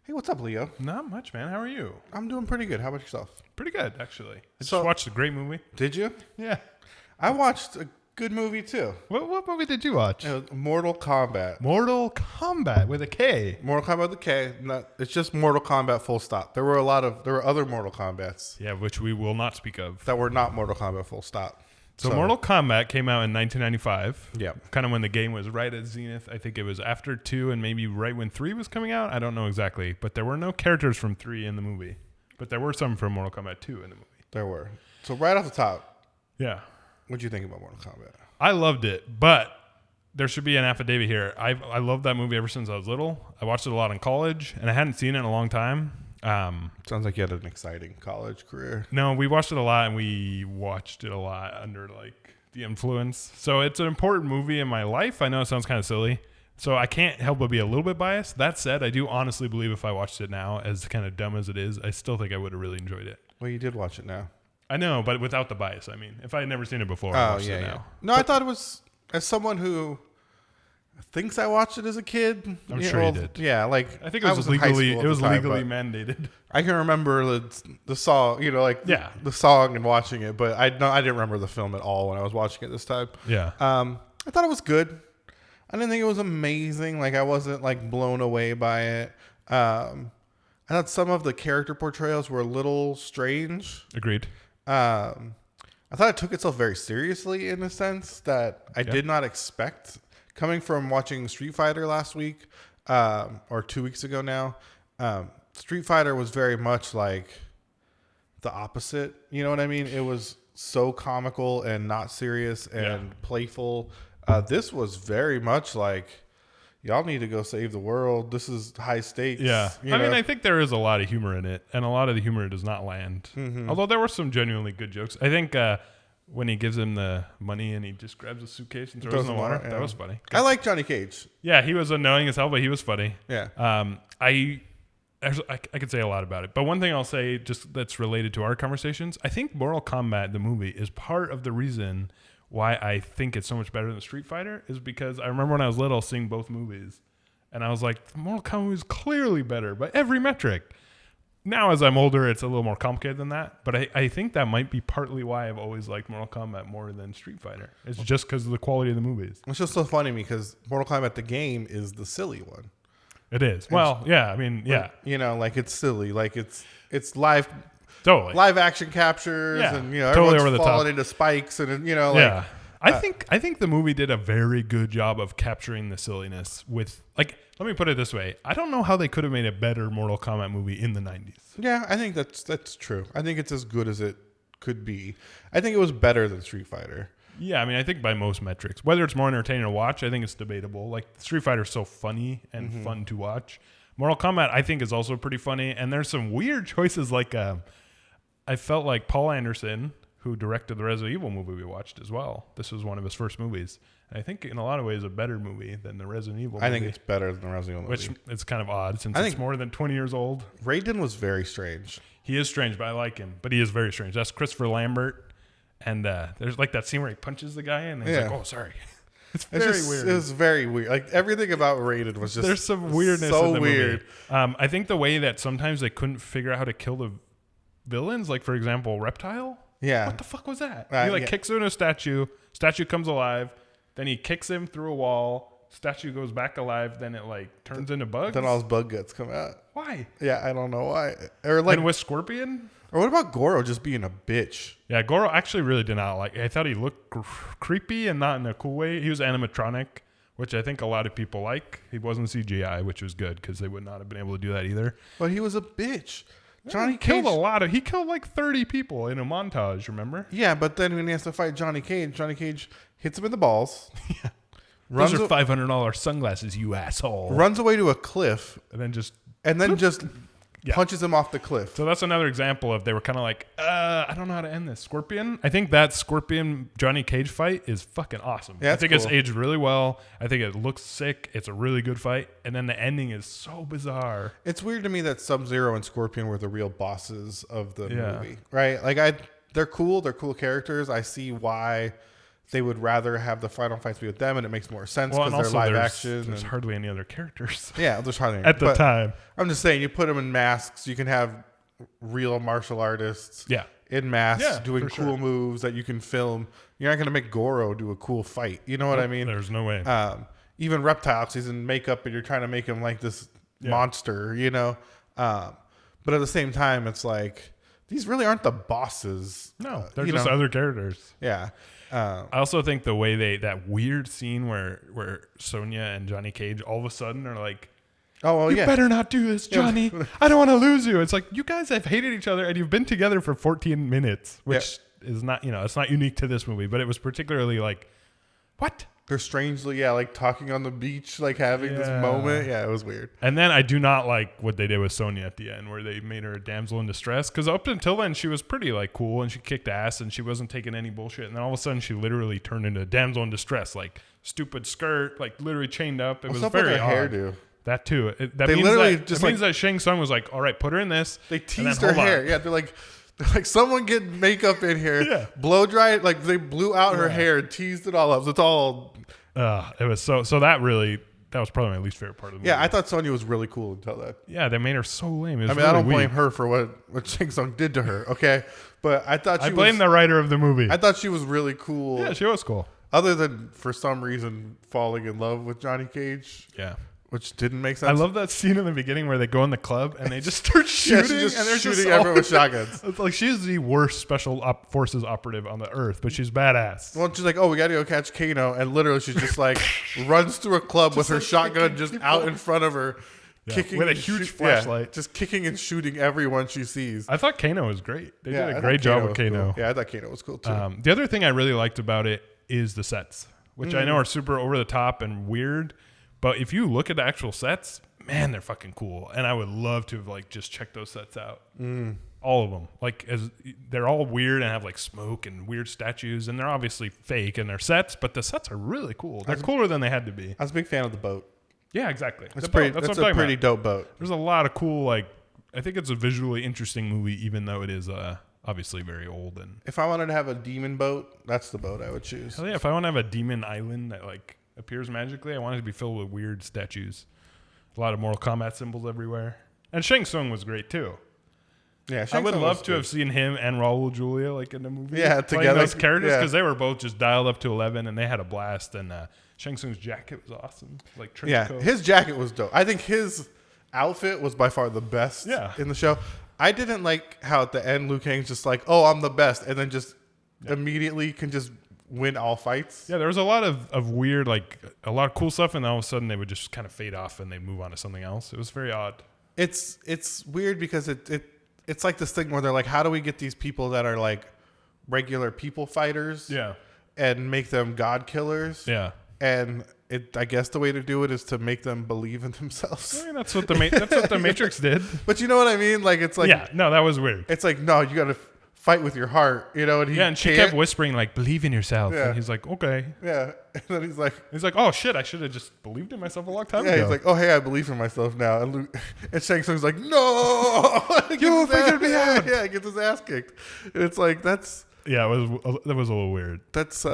Hey, what's up, Leo? Not much, man. How are you? I'm doing pretty good. How about yourself? Pretty good, actually. I just So- watched a great movie. Did you? Yeah. I watched a good movie too. What movie did you watch? It was Mortal Kombat. Mortal Kombat with a K. Mortal Kombat with a K. It's just Mortal Kombat full stop. There were other Mortal Kombats Yeah, which we will not speak of. that were not Mortal Kombat full stop. So Mortal Kombat came out in 1995. Yeah. Kind of when the game was right at zenith. I think it was after 2 and maybe right when 3 was coming out. I don't know exactly. But there were no characters from 3 in the movie. But there were some from Mortal Kombat 2 in the movie. There were. So right off the top, Yeah. what'd you think about Mortal Kombat? I loved it, but there should be an affidavit here. I loved that movie ever since I was little. I watched it a lot in college, and I hadn't seen it in a long time. Sounds like you had an exciting college career. No, we watched it a lot, and we watched it a lot under like the influence. So it's an important movie in my life. I know it sounds kind of silly, so I can't help but be a little bit biased. That said, I do honestly believe if I watched it now, as kind of dumb as it is, I still think I would have really enjoyed it. Well, you did watch it now. I know, but without the bias. I mean, if I had never seen it before, I watched it now. No, I thought it was, as someone who thinks I watched it as a kid. I'm sure you did. Yeah, like I think it was legally mandated. I can remember the song, Yeah. the song and watching it, but I didn't remember the film at all when I was watching it this time. Yeah. I thought it was good. I didn't think it was amazing. Like I wasn't like blown away by it. I thought some of the character portrayals were a little strange. Agreed. I thought it took itself very seriously in a sense that I did not expect. Coming from watching Street Fighter last week, or 2 weeks ago now, Street Fighter was very much like the opposite. You know what I mean? It was so comical and not serious and playful. This was very much like, y'all need to go save the world. This is high stakes. Yeah. You know? I think there is a lot of humor in it, and a lot of the humor does not land. Mm-hmm. Although there were some genuinely good jokes. I think when he gives him the money and he just grabs a suiccase and throws it in the water, that was funny. I like Johnny Cage. Yeah, he was annoying as hell, but he was funny. Yeah. I could say a lot about it, but one thing I'll say just that's related to our conversations, I think Mortal Kombat, the movie, is part of the reason why I think it's so much better than Street Fighter is because I remember when I was little seeing both movies, and I was like, Mortal Kombat is clearly better by every metric. Now, as I'm older, it's a little more complicated than that, but I think that might be partly why I've always liked Mortal Kombat more than Street Fighter. It's just because of the quality of the movies. It's just so funny because Mortal Kombat, the game, is the silly one. It is. Well, yeah, I mean, yeah. Like it's silly. Like it's live action captures and totally everyone's over the falling top into spikes and yeah. I think the movie did a very good job of capturing the silliness with let me put it this way. I don't know how they could have made a better Mortal Kombat movie in the 90s. Yeah, I think that's true. I think it's as good as it could be. I think it was better than Street Fighter. Yeah, I mean, I think by most metrics, whether it's more entertaining to watch, I think it's debatable. Like Street Fighter is so funny and fun to watch. Mortal Kombat, I think, is also pretty funny, and there's some weird choices. Like I felt like Paul Anderson, who directed the Resident Evil movie we watched as well. This was one of his first movies. And I think in a lot of ways a better movie than the Resident Evil movie. I think it's better than the Resident Evil movie. Which it's kind of odd since it's more than 20 years old. Raiden was very strange. He is strange, but I like him. But he is very strange. That's Christopher Lambert. And there's like that scene where he punches the guy and he's like, oh, sorry. It's very weird. It was very weird. Like everything about Raiden was just there's some weirdness so in the weird. Movie. I think the way that sometimes they couldn't figure out how to kill the villains, like for example, Reptile. Yeah. What the fuck was that? He kicks him in a statue. Statue comes alive. Then he kicks him through a wall. Statue goes back alive. Then it turns into bugs. Then all his bug guts come out. Why? Yeah, I don't know why. Or and with Scorpion? Or what about Goro just being a bitch? Yeah, Goro actually really did not like. I thought he looked creepy and not in a cool way. He was animatronic, which I think a lot of people like. He wasn't CGI, which was good because they would not have been able to do that either. But he was a bitch. Johnny Cage killed he killed like 30 people in a montage, remember? Yeah, but then when he has to fight Johnny Cage hits him in the balls. Yeah. Those are $500 sunglasses, you asshole. Runs away to a cliff. And then just punches him off the cliff. So that's another example of they were kind of like, I don't know how to end this. Scorpion? I think that Scorpion Johnny Cage fight is fucking awesome. Yeah, I think it's aged really well. I think it looks sick. It's a really good fight. And then the ending is so bizarre. It's weird to me that Sub-Zero and Scorpion were the real bosses of the movie. Right? Like they're cool. They're cool characters. I see why they would rather have the final fights be with them, and it makes more sense Well, because and they're also live action. There's hardly any other characters. Yeah, there's hardly any. At the time. I'm just saying, you put them in masks, you can have real martial artists Yeah. in masks doing for cool moves that you can film. You're not going to make Goro do a cool fight. You know what I mean? There's no way. Even Reptiles, he's in makeup, and you're trying to make him like this monster, you know? But at the same time, it's like, these really aren't the bosses. No, they're just other characters. Yeah. I also think the way that weird scene where Sonya and Johnny Cage all of a sudden are like, oh, well, you better not do this, Johnny. I don't want to lose you. It's like, you guys have hated each other and you've been together for 14 minutes, which is not, it's not unique to this movie, but it was particularly like, what? They're strangely, like talking on the beach, like having this moment. Yeah, it was weird. And then I do not like what they did with Sonya at the end, where they made her a damsel in distress. Because up until then, she was pretty like cool and she kicked ass and she wasn't taking any bullshit. And then all of a sudden, she literally turned into a damsel in distress, like stupid skirt, like literally chained up. It was very odd. Hairdo? That too. That means that Shang Tsung was like, all right, put her in this. They teased her hair. Yeah, they're like someone get makeup in here, blow dry it. Like they blew out her hair and teased it all up. So it's all. It was so that was probably my least favorite part of the movie. Yeah, I thought Sonya was really cool until that. Yeah, they made her so lame. I mean, really I don't blame her for what Shang Tsung did to her. Okay, but I thought I blame the writer of the movie. I thought she was really cool. Yeah, she was cool. Other than for some reason falling in love with Johnny Cage. Yeah. Which didn't make sense. I love that scene in the beginning where they go in the club and they just start shooting. And they're shooting everyone with shotguns. It's like she's the worst special forces operative on the earth, but she's badass. Well, she's like, oh, we got to go catch Kano. And literally she's just like runs through a club with her shotgun just out in front of her. Kicking with a huge flashlight. Just kicking and shooting everyone she sees. I thought Kano was great. They did a great job with Kano. Cool. Yeah, I thought Kano was cool too. The other thing I really liked about it is the sets, which I know are super over the top and weird. But if you look at the actual sets, man, they're fucking cool. And I would love to have like just checked those sets out. All of them. Like they're all weird and have like smoke and weird statues. And they're obviously fake in their sets, but the sets are really cool. They're cooler than they had to be. I was a big fan of the boat. Yeah, exactly. That's a pretty dope boat. There's a lot of cool, like, I think it's a visually interesting movie, even though it is obviously very old. And if I wanted to have a demon boat, that's the boat I would choose. Hell yeah, if I want to have a demon island that like appears magically, I want it to be filled with weird statues. A lot of Mortal Kombat symbols everywhere. And Shang Tsung was great too. Yeah, I would love to have seen him and Raul Julia like in the movie. Yeah, together those characters because they were both just dialed up to 11 and they had a blast. And Shang Tsung's jacket was awesome, like trench coat. His jacket was dope. I think his outfit was by far the best in the show. I didn't like how at the end Liu Kang's just like, oh, I'm the best, and then just immediately can just win all fights. Yeah, there was a lot of weird, like a lot of cool stuff, and then all of a sudden they would just kind of fade off and they'd move on to something else. It was very odd. It's weird because it's like this thing where they're like, how do we get these people that are like regular people fighters and make them god killers? Yeah. And I guess the way to do it is to make them believe in themselves. I mean, that's what the Matrix did. But you know what I mean? Like it's like that was weird. It's like no, you got to fight with your heart, you know. And she kept whispering like, "Believe in yourself." Yeah. And he's like, "Okay." Yeah. And then he's like, "Oh shit, I should have just believed in myself a long time ago." Yeah. He's like, "Oh hey, I believe in myself now." And Shang Tsung's like, "No, you figured me out." Yeah, gets his ass kicked. And it's like that's. Yeah, that was a little weird. That's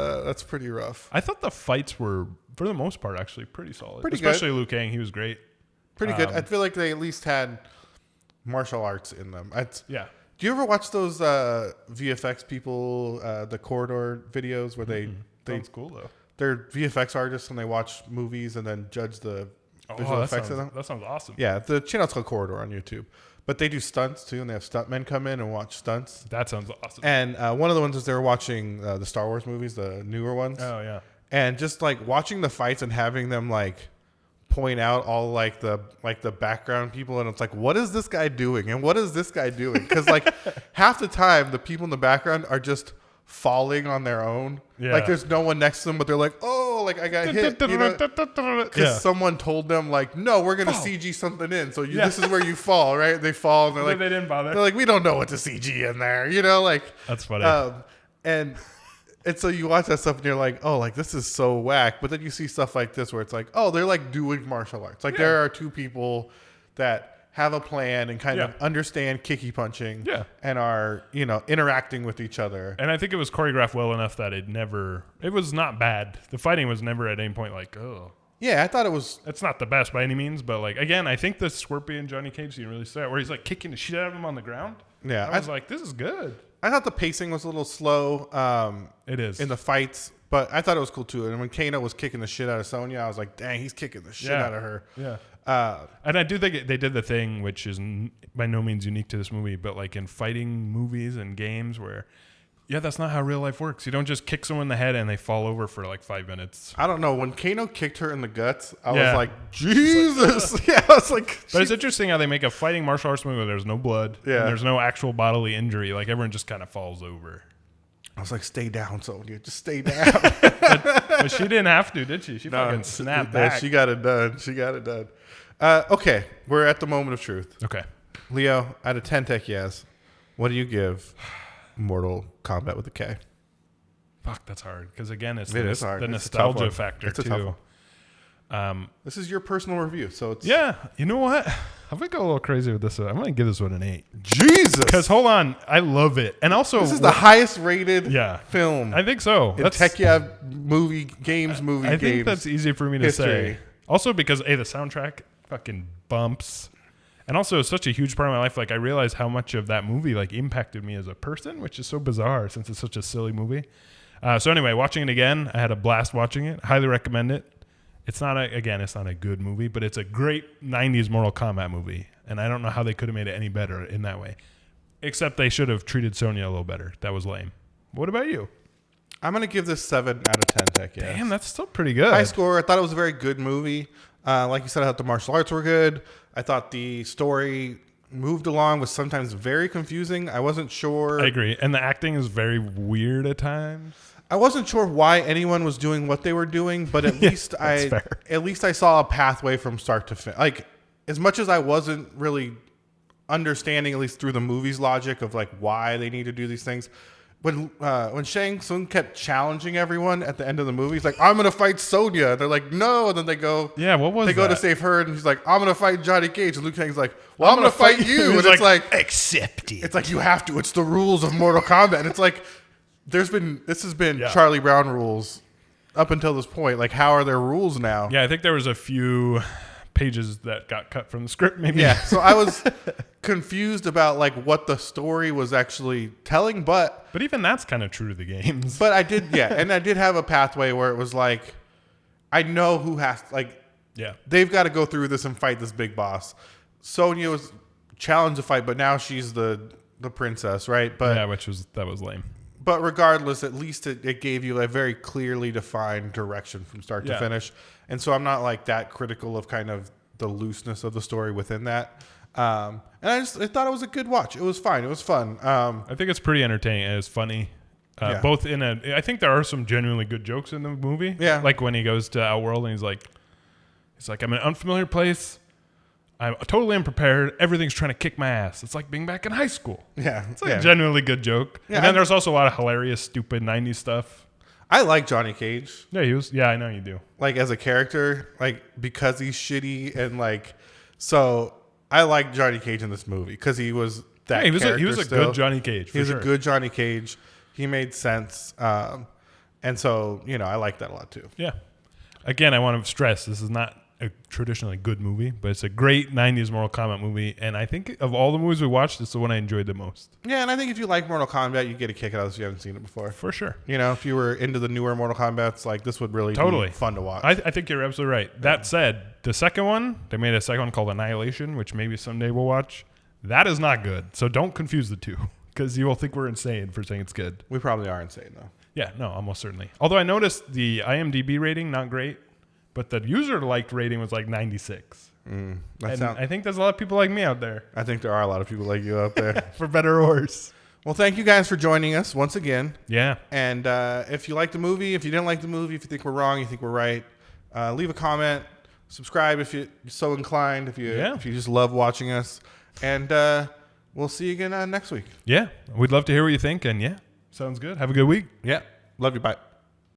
pretty rough. I thought the fights were, for the most part, actually pretty solid. Pretty good. Especially Liu Kang, he was great. Pretty good. I feel like they at least had martial arts in them. Do you ever watch those VFX people, the corridor videos where they Sounds cool though. They're VFX artists and they watch movies and then judge the visual effects of them. That sounds awesome. Yeah, the channel's called Corridor on YouTube. But they do stunts too, and they have stuntmen come in and watch stunts. That sounds awesome. And one of the ones is they were watching the Star Wars movies, the newer ones. Oh yeah. And just like watching the fights and having them like point out all like the background people, and it's like, what is this guy doing? And what is this guy doing? Because like half the time the people in the background are just falling on their own. Yeah. Like there's no one next to them, but they're like, oh, like I got hit. Because someone told them like, no, we're going to CG something in. So this is where you fall, right? They fall and they're like, they didn't bother. They're like, we don't know what to CG in there, you know, like. That's funny. And so you watch that stuff and you're like, oh, like this is so whack. But then you see stuff like this where it's like, oh, they're like doing martial arts. Like there are two people that have a plan and kind of understand kicky punching and are, interacting with each other. And I think it was choreographed well enough that it was not bad. The fighting was never at any point like, oh. Yeah, I thought it was. It's not the best by any means, but like, again, I think the Scorpion Johnny Cage scene really started where he's like kicking the shit out of him on the ground. Yeah. I was like, this is good. I thought the pacing was a little slow. It is. In the fights, but I thought it was cool too. And when Kano was kicking the shit out of Sonya, I was like, dang, he's kicking the shit out of her. Yeah. And I do think they did the thing, which is by no means unique to this movie, but like in fighting movies and games where, that's not how real life works. You don't just kick someone in the head and they fall over for like 5 minutes. I don't know. When Kano kicked her in the guts, I was like, Jesus. I was like, but it's interesting how they make a fighting martial arts movie where there's no blood. Yeah. And there's no actual bodily injury. Like everyone just kind of falls over. I was like, stay down, Sonya. Just stay down. but she didn't have to, did she? She fucking snapped back. She got it done. Okay. We're at the moment of truth. Okay. Leo, out of 10 tech yes, what do you give Mortal Kombat with a K? Fuck, that's hard. Because again, it's hard. The nostalgia factor it's too. This is your personal review, so it's you know what? I'm gonna go a little crazy with this one. I'm gonna give this one an 8. Jesus, because hold on, I love it, and also this is the highest rated film. I think so. In tech movie games. I think that's easy for me to say. Also because the soundtrack fucking bumps. And also, it's such a huge part of my life. Like, I realized how much of that movie like impacted me as a person, which is so bizarre since it's such a silly movie. So anyway, watching it again, I had a blast watching it. Highly recommend it. It's not a good movie, but it's a great 90s Mortal Kombat movie. And I don't know how they could have made it any better in that way. Except they should have treated Sonya a little better. That was lame. What about you? I'm going to give this 7 out of 10 tech yes. Damn, that's still pretty good. High score. I thought it was a very good movie. Like you said, I thought the martial arts were good. I thought the story moved along, was sometimes very confusing. I wasn't sure. I agree. And the acting is very weird at times. I wasn't sure why anyone was doing what they were doing, but at least I saw a pathway from start to finish. Like, as much as I wasn't really understanding, at least through the movie's logic of like why they need to do these things, when Shang Tsung kept challenging everyone at the end of the movie, he's like, "I'm gonna fight Sonya." They're like, "No," and then they go, what was they go to save her, and he's like, "I'm gonna fight Johnny Cage," and Liu Kang's like, "Well, I'm gonna fight you," and it's like, accept it. It's like you have to. It's the rules of Mortal Kombat, and it's like this has been Charlie Brown rules up until this point. Like, how are there rules now? Yeah, I think there was a few pages that got cut from the script, maybe. Yeah, so I was confused about like what the story was actually telling, but even that's kind of true to the games. But I did, and I did have a pathway where it was like, I know who has they've got to go through this and fight this big boss. Sonya was challenged to fight, but now she's the princess, right? But that was lame. But regardless, at least it gave you a very clearly defined direction from start to finish. And so I'm not like that critical of kind of the looseness of the story within that. And I thought it was a good watch. It was fine. It was fun. I think it's pretty entertaining and it's funny. Both I think there are some genuinely good jokes in the movie. Yeah. Like when he goes to Outworld and he's like, I'm in an unfamiliar place. I'm totally unprepared. Everything's trying to kick my ass. It's like being back in high school. Yeah. It's like a genuinely good joke. Yeah, and then there's also a lot of hilarious, stupid 90s stuff. I like Johnny Cage. Yeah, I know you do. Like as a character, like because he's shitty and like, so I like Johnny Cage in this movie because he was that character. He was a good Johnny Cage. He was a good Johnny Cage. He made sense. And so, I like that a lot too. Yeah. Again, I want to stress this is not a traditionally good movie, but it's a great 90s Mortal Kombat movie, and I think of all the movies we watched, it's the one I enjoyed the most. Yeah, and I think if you like Mortal Kombat, you get a kick out of this if you haven't seen it before. For sure. If you were into the newer Mortal Kombats, like this would really be fun to watch. I think you're absolutely right. Yeah. That said, the second one, they made a second one called Annihilation, which maybe someday we'll watch. That is not good, so don't confuse the two, because you will think we're insane for saying it's good. We probably are insane, though. Yeah, no, almost certainly. Although I noticed the IMDb rating, not great. But the user-liked rating was like 96. I think there's a lot of people like me out there. I think there are a lot of people like you out there. For better or worse. Well, thank you guys for joining us once again. Yeah. And if you like the movie, if you didn't like the movie, if you think we're wrong, you think we're right, leave a comment. Subscribe if you're so inclined, if you just love watching us. And we'll see you again next week. Yeah. We'd love to hear what you think. And sounds good. Have a good week. Yeah. Love you. Bye.